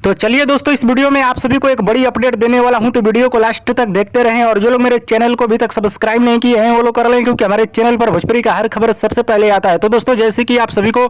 तो चलिए दोस्तों, इस वीडियो में आप सभी को एक बड़ी अपडेट देने वाला हूं, तो वीडियो को लास्ट तक देखते रहें। और जो लोग मेरे चैनल को अभी तक सब्सक्राइब नहीं किए हैं वो लोग कर लें, क्योंकि हमारे चैनल पर भोजपुरी का हर खबर सबसे पहले आता है। तो दोस्तों, जैसे कि आप सभी को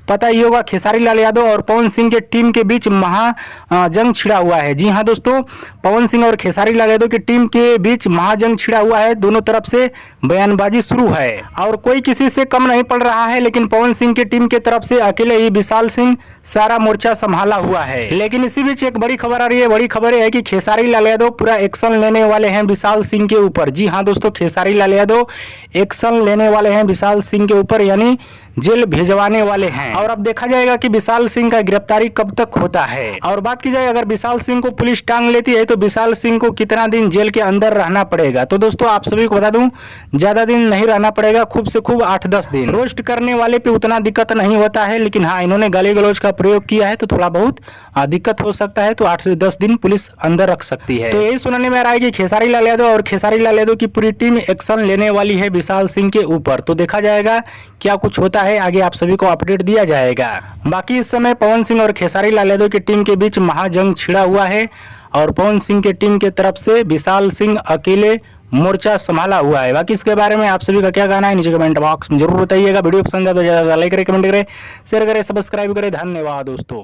पता ही होगा, खेसारी लाल यादव और पवन सिंह के टीम के बीच महाजंग छिड़ा हुआ है। जी हाँ दोस्तों, पवन सिंह और खेसारी लाल यादव की टीम के बीच महाजंग छिड़ा हुआ है। दोनों तरफ से बयानबाजी शुरू है और कोई किसी से कम नहीं पड़ रहा है। लेकिन पवन सिंह की टीम की तरफ से अकेले ही विशाल सिंह सारा मोर्चा संभाला हुआ है। लेकिन इसी बीच एक बड़ी खबर आ रही है। बड़ी खबर है कि खेसारी लाल यादव पूरा एक्शन लेने वाले हैं विशाल सिंह के ऊपर। जी हाँ दोस्तों, खेसारी लाल यादव एक्शन लेने वाले हैं विशाल सिंह के ऊपर, यानी जेल भेजवाने वाले हैं। और अब देखा जाएगा कि विशाल सिंह का गिरफ्तारी कब तक होता है। और बात की जाए, अगर विशाल सिंह को पुलिस टांग लेती है तो विशाल सिंह को कितना दिन जेल के अंदर रहना पड़ेगा। तो दोस्तों, आप सभी को बता दूं, ज्यादा दिन नहीं रहना पड़ेगा, खूब से खूब 8-10 दिन। रोस्ट करने वाले पे उतना दिक्कत नहीं होता है, लेकिन हाँ, इन्होंने गाली गलौज का प्रयोग किया है तो थोड़ा बहुत दिक्कत हो सकता है। तो 8 से 10 दिन पुलिस अंदर रख सकती है। तो यही सुनने में आ रहा है कि खेसारी लाल यादव और खेसारी लाल यादव की पूरी टीम एक्शन लेने वाली है विशाल सिंह के ऊपर। तो देखा जाएगा क्या कुछ होता है, आगे आप सभी को अपडेट दिया जाएगा। बाकी इस समय पवन सिंह और खेसारी लाल यादव की टीम के बीच महाजंग छिड़ा हुआ है और पवन सिंह की टीम की तरफ से विशाल सिंह अकेले मोर्चा संभाला हुआ है। बाकी इसके बारे में आप सभी का क्या कहना है, नीचे कमेंट बॉक्स में जरूर बताइएगा। वीडियो पसंद है तो ज़्यादा लाइक करें, कमेंट करें, शेयर करें, सब्सक्राइब करें। धन्यवाद दोस्तों।